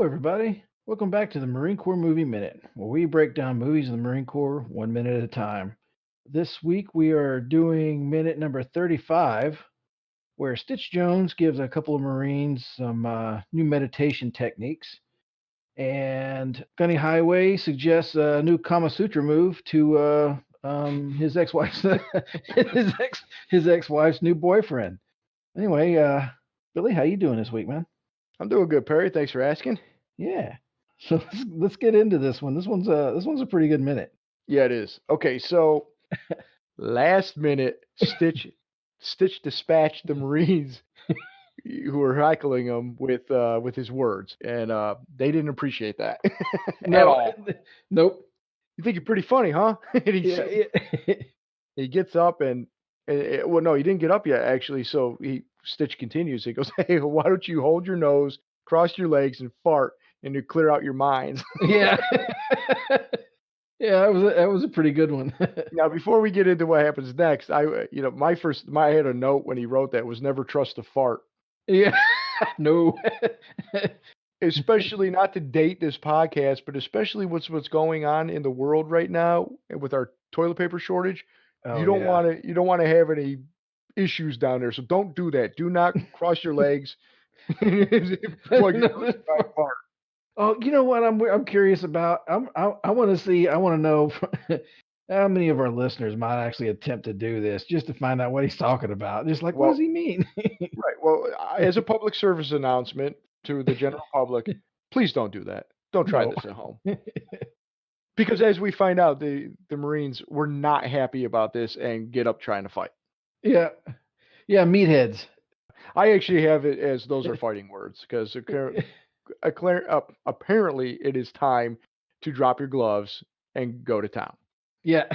everybody. Welcome back to the Marine Corps Movie Minute, where we break down movies in the Marine Corps 1 minute at a time. This week we are doing minute number 35, where Stitch Jones gives a couple of Marines some new meditation techniques, and Gunny Highway suggests a new Kama Sutra move to his ex-wife's his ex-wife's new boyfriend. Anyway, Billy, how you doing this week, man? I'm doing good, Perry. Thanks for asking. Yeah. So let's get into this one. This one's a pretty good minute. Yeah, it is. Okay, so last minute, Stitch dispatched the Marines who were heckling him with his words, and they didn't appreciate that at all. Nope. You think you're pretty funny, huh? And he gets up well, no, he didn't get up yet actually. So Stitch continues. He goes, "Hey, why don't you hold your nose, cross your legs, and fart, and to clear out your minds?" Yeah. Yeah, that was a pretty good one. Now, before we get into what happens next, I had a note when he wrote that was never trust a fart. Yeah. No. Especially not to date this podcast, but especially what's going on in the world right now with our toilet paper shortage. Oh, you don't yeah. want to have any issues down there, so don't do that. Do not cross your legs. Plug your nose by fart. Oh, you know what I'm curious about? I want to know how many of our listeners might actually attempt to do this just to find out what he's talking about. Just like, what does he mean? Right. Well, as a public service announcement to the general public, please don't do that. Don't try this at home. Because as we find out, the Marines were not happy about this and get up trying to fight. Yeah. Yeah, meatheads. I actually have it as those are fighting words because apparently it is time to drop your gloves and go to town. Yeah.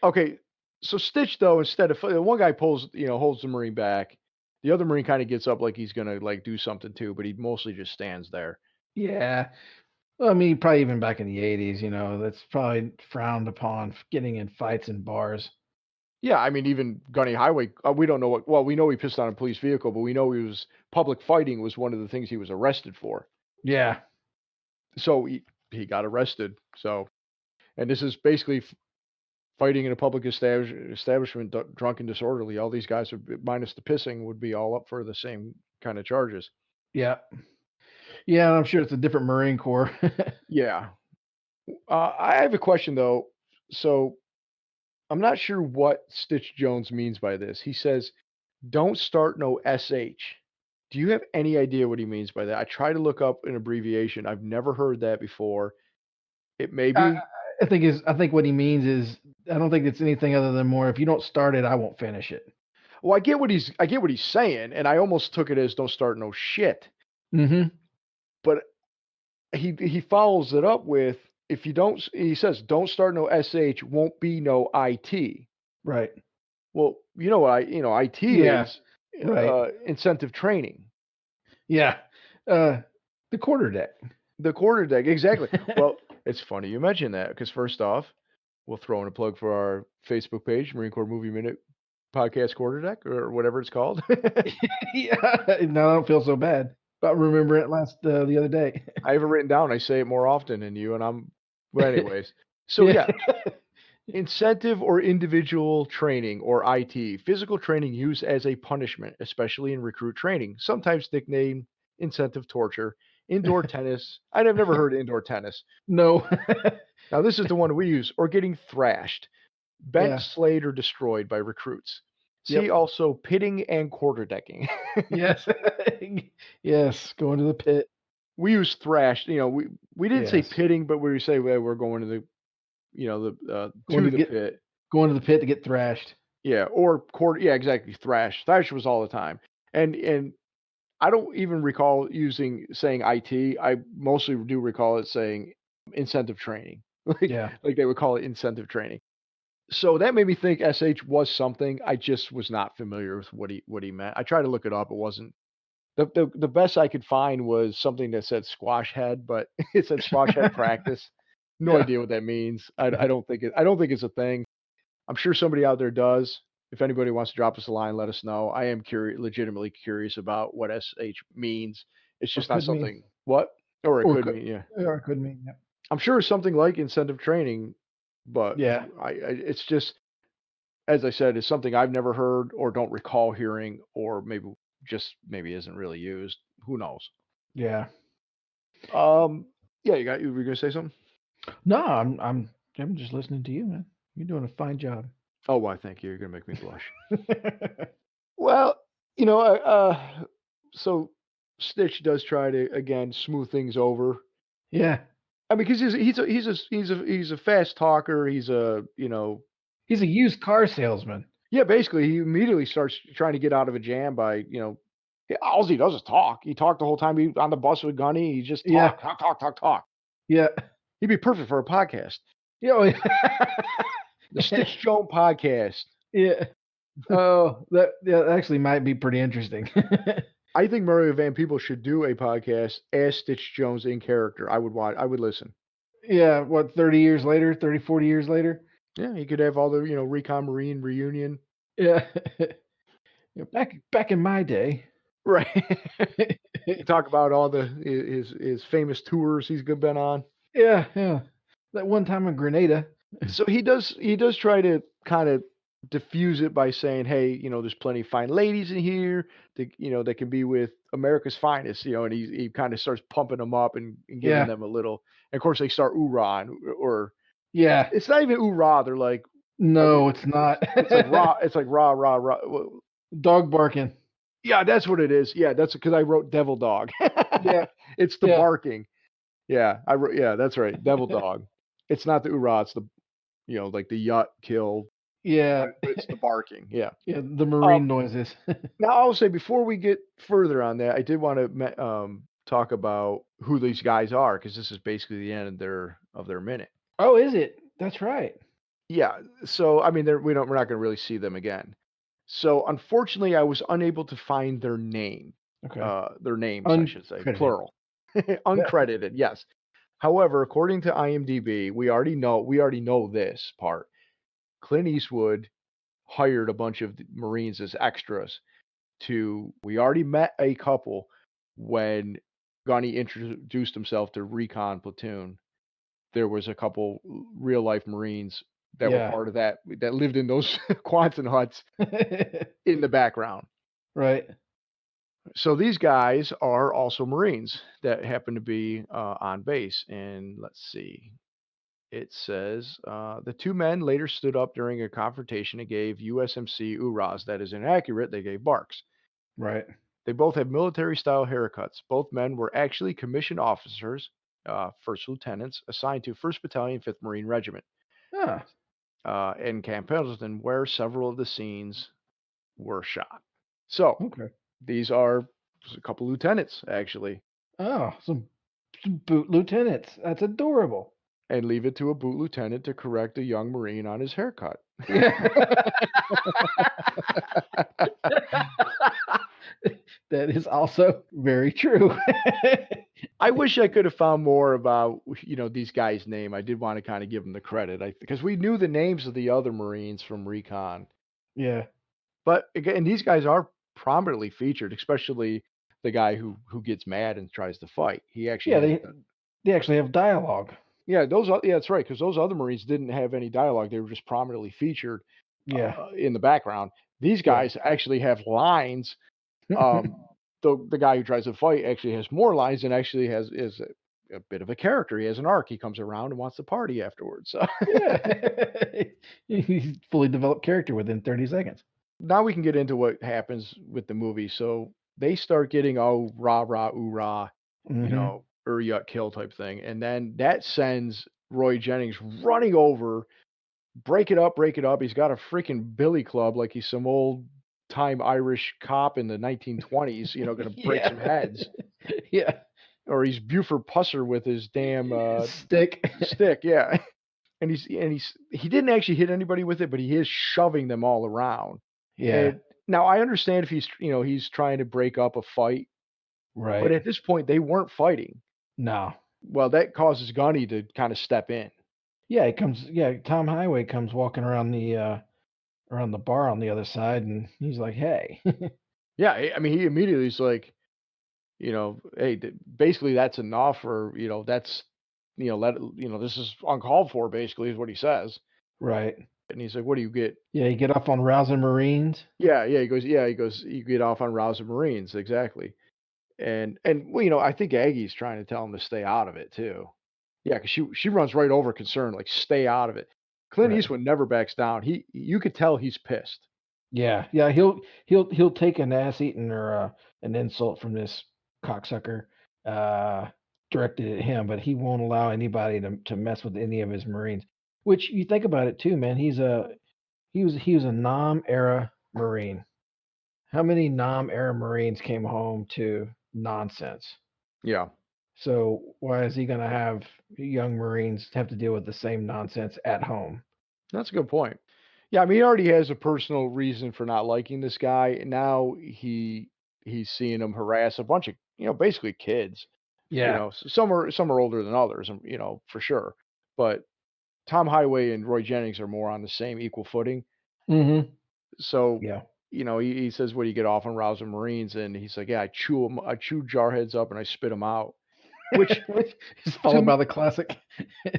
Okay, so Stitch though, instead of one guy holds the Marine back, the other Marine kind of gets up like he's gonna like do something too, but he mostly just stands there. Yeah. Well, I mean, probably even back in the 80s, that's probably frowned upon getting in fights in bars. Yeah, I mean, even Gunny Highway, we don't know well, we know he pissed on a police vehicle, but we know public fighting was one of the things he was arrested for. Yeah. So he got arrested. So, and this is basically fighting in a public establishment, drunk and disorderly. All these guys, minus the pissing, would be all up for the same kind of charges. Yeah. Yeah, I'm sure it's a different Marine Corps. Yeah. I have a question, though. So I'm not sure what Stitch Jones means by this. He says, don't start no SH. Do you have any idea what he means by that? I try to look up an abbreviation. I've never heard that before. It may be. I think what he means is I don't think it's anything other than more if you don't start it, I won't finish it. Well, I get what he's saying, and I almost took it as don't start no shit. Mm-hmm. But he follows it up with he says don't start no SH, won't be no IT. Right. Well, IT is right. Incentive training. Yeah. The quarterdeck. The quarterdeck, exactly. Well, it's funny you mention that because first off, we'll throw in a plug for our Facebook page, Marine Corps Movie Minute Podcast Quarterdeck or whatever it's called. Yeah. No, I don't feel so bad about remembering it the other day. I have it written down. I say it more often than you, and I'm. Well, anyways. So yeah. Incentive or individual training or IT, physical training used as a punishment, especially in recruit training, sometimes nicknamed incentive torture, indoor tennis. I've never heard of indoor tennis. No. Now, this is the one we use, or getting thrashed, bent, slayed, or destroyed by recruits. See also pitting and quarterdecking. Yes. Yes, going to the pit. We use thrashed. We didn't say pitting, but we say we're going to the pit. Going to the pit to get thrashed. Yeah, or yeah, exactly. Thrash. Thrash was all the time. And I don't even recall saying IT. I mostly do recall it saying incentive training. Like they would call it incentive training. So that made me think SH was something. I just was not familiar with what he meant. I tried to look it up. It wasn't the best I could find was something that said squash head, but it said squash head practice. No idea what that means. I don't think it's a thing. I'm sure somebody out there does. If anybody wants to drop us a line, let us know. I am legitimately curious about what SH means. It's just not something. What? Or it Or could could mean, yeah. or it could mean, yeah. I'm sure it's something like incentive training, but Yeah, it's just, as I said, it's something I've never heard or don't recall hearing, or maybe isn't really used. Who knows? yeah. Um, yeah, you were gonna say something? No, I'm just listening to you, man. You're doing a fine job. Oh, why? Thank you. You're gonna make me blush. Well, you know, so Stitch does try to again smooth things over. Yeah. I mean, because he's a fast talker. He's a used car salesman. Yeah, basically, he immediately starts trying to get out of a jam by, all he does is talk. He talked the whole time he on the bus with Gunny. He just Yeah, talk, talk, talk, talk, talk. yeah. He'd be perfect for a podcast, Yeah, oh, the yeah. Stitch Jones podcast. Yeah. Oh, that actually might be pretty interesting. I think Mario Van Peebles should do a podcast as Stitch Jones in character. I would watch. I would listen. Yeah, what, 30 years later, 30, 40 years later? Yeah, he could have all the Recon Marine reunion. Yeah. Yeah, back in my day. Right. Talk about all his famous tours he's been on. Yeah, yeah. That one time in Grenada. So he does try to kind of diffuse it by saying, "Hey, there's plenty of fine ladies in here that can be with America's finest." And he kind of starts pumping them up and giving Yeah. them a little. And of course, they start oorah, or Yeah. it's not even oorah. They're like, No, it's not. it's like rah. It's like rah rah rah. Dog barking. Yeah, that's what it is. Yeah, that's because I wrote devil dog. Yeah. It's the Yeah. barking. Yeah, I wrote. Yeah, that's right. Devil dog. It's not the oorah. It's the like the yacht kill. Yeah. It's the barking. Yeah. Yeah, the Um, marine noises. Now I'll say before we get further on that, I did want to talk about who these guys are because this is basically the end of their minute. Oh, is it? That's right. Yeah. So I mean, we're not going to really see them again. So unfortunately, I was unable to find Okay. their names, I should say, Uncredited. plural, Yeah. uncredited. Yes. However, according to IMDb, we already know this part. Clint Eastwood hired a bunch of Marines as extras we already met a couple when Gunny introduced himself to Recon Platoon. There was a couple real life Marines that were Yeah. part of that lived in those Quonset huts in the background. Right. So these guys are also Marines that happen to be on base. And let's see. It says the two men later stood up during a confrontation and gave USMC oorahs. That is inaccurate. They gave barks. Right. They both have military style haircuts. Both men were actually commissioned officers, first lieutenants, assigned to 1st Battalion, 5th Marine Regiment Ah, in Camp Pendleton, where several of the scenes were shot. So okay. these are a couple lieutenants, actually, Oh, some boot lieutenants. That's adorable. and leave it to a boot lieutenant to correct a young Marine on his haircut. Yeah. That is also very true. I wish I could have found more about these guys' name. I did want to kind of give them the credit, because we knew the names of the other Marines from Recon. Yeah. But again, these guys are prominently featured, especially the guy who gets mad and tries to fight. He actually Yeah, has they actually have dialogue. yeah, that's right, because those other Marines didn't have any dialogue. They were just prominently featured Yeah. in the background. These Yeah. guys actually have lines. Um, the guy who tries to fight actually has more lines and actually is a bit of a character. He has an arc. He comes around and wants to party afterwards. So Yeah. He's fully developed character within 30 seconds. now we can get into what happens with the movie. So they start getting rah rah oorah, Hmm. yuck kill type thing, and then that sends Roy Jennings running over, break it up, break it up. He's got a freaking billy club like he's some old time Irish cop in the 1920s, going to break some Yeah. heads. Yeah. Or he's Buford Pusser with his damn Stick. stick, yeah. And he didn't actually hit anybody with it, but he is shoving them all around. Yeah. And now I understand if he's trying to break up a fight, but Right. at this point they weren't fighting. No. Well, that causes Gunny to kind of step in. Yeah, Tom Highway comes walking around the bar on the other side and he's like, "Hey." Yeah, I mean he immediately is like, Hey, basically that's enough, or that's this is uncalled for. Basically, is what he says. Right. And he's like, "What do you get?" Yeah, you get off on rousing Marines. Yeah, yeah. He goes, "You get off on rousing Marines, exactly." And well, I think Aggie's trying to tell him to stay out of it too. Yeah, because she runs right over concern, like, "Stay out of it." Clint Right. Eastwood never backs down. You could tell he's pissed. Yeah, yeah, he'll take an ass eating or an insult from this cocksucker uh, directed at him, but he won't allow anybody to mess with any of his Marines. Which you think about it too, man. He was a Nam era Marine. How many Nam era Marines came home to nonsense? Yeah, So why is he gonna have young Marines have to deal with the same nonsense at home? that's a good point. Yeah, I mean, he already has a personal reason for not liking this guy, and now he's seeing him harass a bunch of, basically kids. Yeah. Some are older than others, for sure. But Tom Highway and Roy Jennings are more on the same equal footing. Mm-hmm. So, Yeah. he says, "What do you get off on rousing Marines?" And he's like, "Yeah, I chew jarheads up and I spit them out." Which Which is to followed by the classic.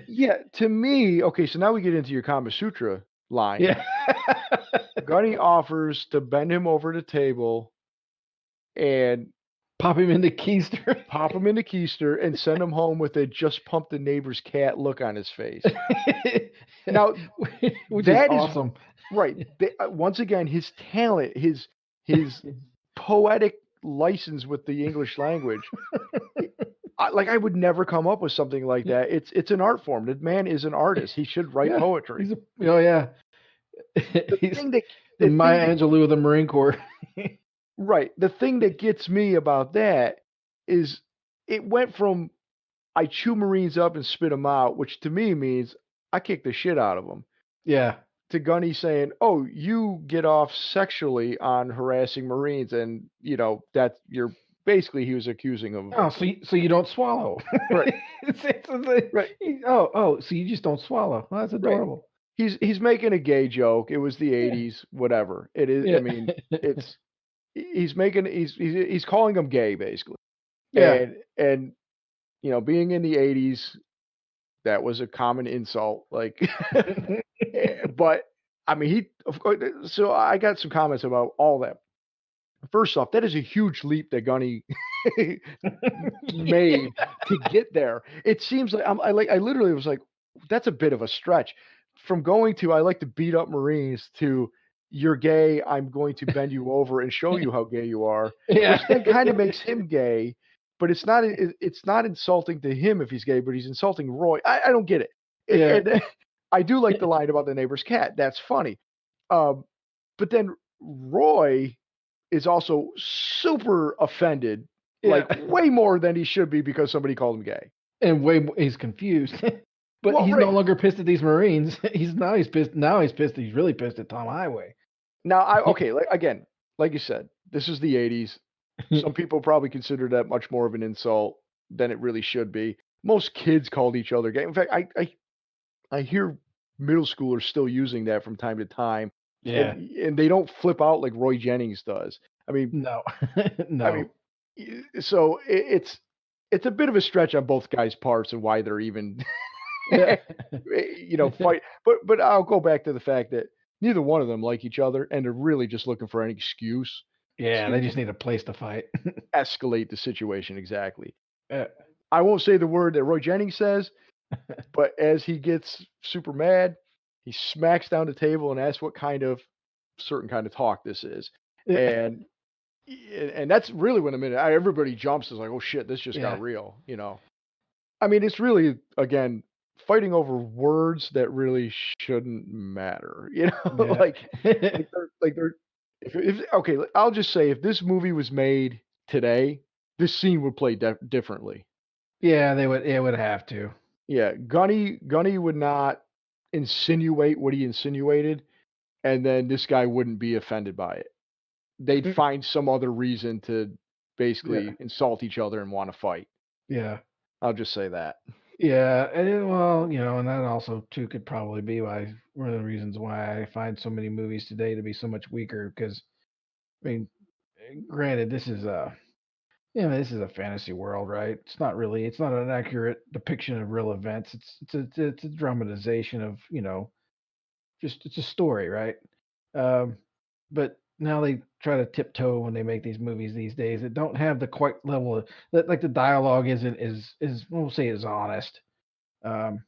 yeah, to me, okay, so now we get into your Kama Sutra line. Yeah. Gunny offers to bend him over the table and Pop him in the keister. pop him in the keister and send him home with a just pumped the neighbor's cat look on his face. Now, Which is that is awesome. right. Once again, his talent, his poetic license with the English language. I would never come up with something like that. It's an art form. The man is an artist. He should write Yeah, poetry. oh yeah, The he's thing that the the thing Maya that Angelou of the Marine Corps. right, the thing that gets me about that is it went from I chew Marines up and spit them out, which to me means I kick the shit out of them, Yeah. to Gunny saying, "Oh, you get off sexually on harassing Marines," and that you're basically he was accusing of Oh, so you don't swallow. right, right, So you just don't swallow. Well, that's right. adorable. He's making a gay joke. It was the Yeah. '80s, whatever. It is. I Yeah. mean, it's he's calling them gay basically, Yeah. and being in the '80s, that was a common insult. Like, but I mean, he of course. So I got some comments about all that. First off, that is a huge leap that Gunny made to get there. It seems like I literally was like, that's a bit of a stretch from going to I like to beat up Marines to you're gay. I'm going to bend you over and show you how gay you are, Yeah. which then kind of makes him gay. But it's not insulting to him if he's gay, but he's insulting Roy. I don't get it. Yeah. And I do like the line about the neighbor's cat. That's funny. Um, but then Roy is also super offended, like Yeah. way more than he should be because somebody called him gay. And he's confused. But Well, he's no right. longer pissed at these Marines. He's pissed. Now he's pissed. He's really pissed at Tom Highway. Now okay, like again, like you said, this is the '80s. Some people probably consider that much more of an insult than it really should be. Most kids called each other gay. In fact, I hear middle schoolers still using that from time to time, and Yeah. they don't flip out like Roy Jennings does. I mean, No. I mean, No. so it's a bit of a stretch on both guys' parts and why they're even Yeah. fight. But I'll go back to the fact that neither one of them like each other, and they're really just looking for an excuse Yeah, they to just need a place to fight. escalate the situation. Exactly. Yeah. I won't say the word that Roy Jennings says, but as he gets super mad, he smacks down the table and asks what kind of certain kind of talk this is, Yeah. and that's really when everybody jumps is like, oh shit, this just got Yeah. real. I mean, it's really, again, fighting over words that really shouldn't matter. Yeah. They're if okay, I'll just say if this movie was made today, this scene would play differently. Yeah, they would it would have to. Yeah, Gunny would not insinuate what he insinuated, and then this guy wouldn't be offended by it. They'd Mm. find some other reason to Yeah. basically insult each other and wanna fight. Yeah. I'll just say that. Yeah, well, and that also too could probably be why one of the reasons why I find so many movies today to be so much weaker. Because I mean, granted, this is Yeah, this is a fantasy world, right? It's not an accurate depiction of real events. It's a dramatization of, just it's a story, right? Um, but now they try to tiptoe when they make these movies these days that don't have the quite level of that, like the dialogue isn't is we'll say is honest. Um,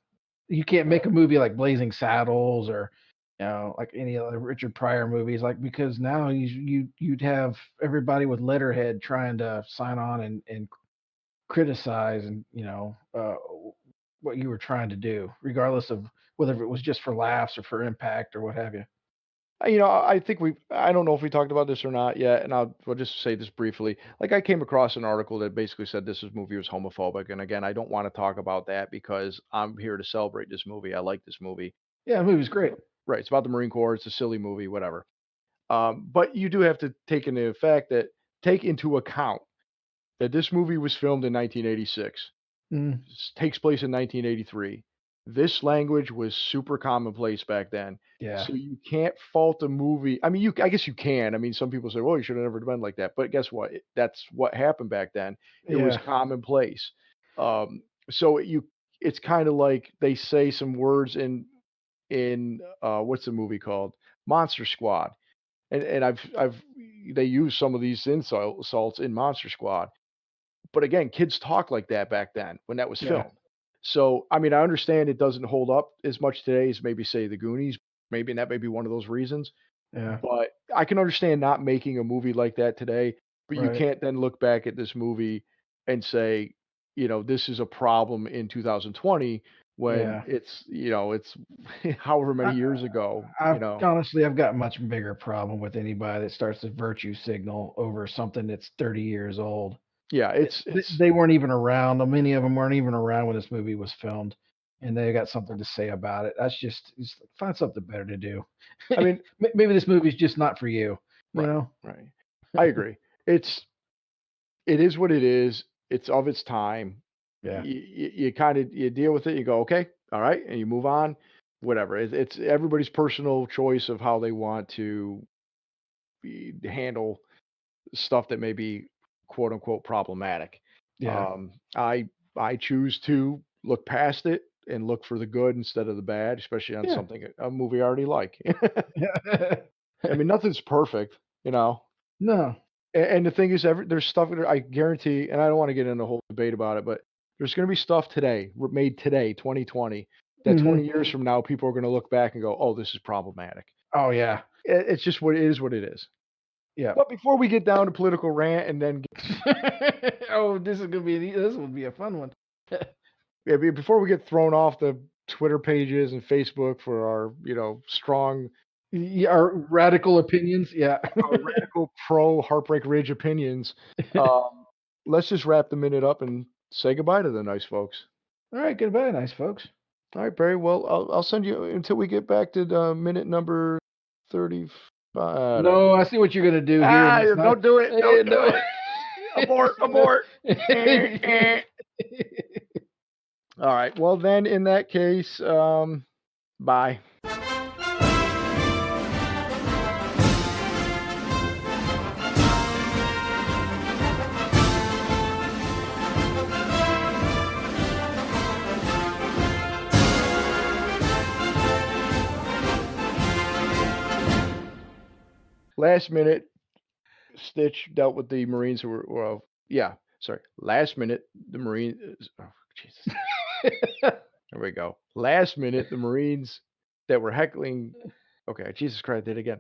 you can't make a movie like Blazing Saddles or like any other Richard Pryor movies, like because now you'd have everybody with letterhead trying to sign on and criticize and what you were trying to do, regardless of whether it was just for laughs or for impact or what have you. I think I don't know if we talked about this or not yet, and we'll just say this briefly. Like, I came across an article that basically said movie was homophobic, and again, I don't want to talk about that because I'm here to celebrate this movie. I like this movie. Yeah, the movie's great. Right, it's about the Marine Corps. It's a silly movie, whatever. But you do have to take into account that this movie was filmed in 1986. Mm, Takes place in 1983. This language was super commonplace back then. yeah, So you can't fault a movie. I mean, I guess you can. I mean, some people say, "Well, you should have never been like that." But guess what? That's what happened back then. It was yeah, commonplace. So it's kind of like they say some words in what's the movie called? Monster Squad. And they use some of these insults in Monster Squad. But again, kids talk like that back then when that was yeah, filmed. So, I mean, I understand it doesn't hold up as much today as maybe say The Goonies, maybe, and that may be one of those reasons. yeah. But I can understand not making a movie like that today, but you Right. can't then look back at this movie and say, this is a problem in 2020 when Yeah. it's however many I, years ago, I've honestly, I've got much bigger problem with anybody that starts to virtue signal over something that's 30 years old. Yeah, It, they weren't even around. Many of them weren't even around when this movie was filmed, and they got something to say about it. Find something better to do. I mean, Maybe this movie's just not for you. You right, know? right. I agree. It is what it is. It's of its time. Yeah. You kind of you deal with it. You go, okay, all right, and you move on. Whatever. It's everybody's personal choice of how they want to handle stuff that may be quote unquote problematic. Yeah. I choose to look past it and look for the good instead of the bad, especially on Yeah. something a movie I already like. Yeah. I mean, nothing's perfect, you know. No. And the thing is, there's stuff that I guarantee, and I don't want to get into a whole debate about it, but there's going to be stuff today, made today, 2020, that Hmm. 20 years from now, people are going to look back and go, "Oh, this is problematic." Oh yeah. It's just what it is. What it is. Yeah. But before we get down to political rant, and then Oh, this would be a fun one. yeah, before we get thrown off the Twitter pages and Facebook for our strong, Yeah, our radical opinions. Yeah. our radical pro Heartbreak Ridge opinions, um, let's just wrap the minute up and say goodbye to the nice folks. All right. Goodbye, nice folks. All right, Barry. Well, I'll send you until we get back to the minute number 35. I don't No, I see what you're gonna do here, and it's not. don't do it. Don't do No. it. Abort, abort. Eh, eh. All right. Well, then in that case, bye. Last minute, Stitch dealt with the Marines who were, well, yeah, sorry. Last minute, the Marines, oh, Jesus. There we go. Last minute, the Marines that were heckling, okay, Jesus Christ, I did it again.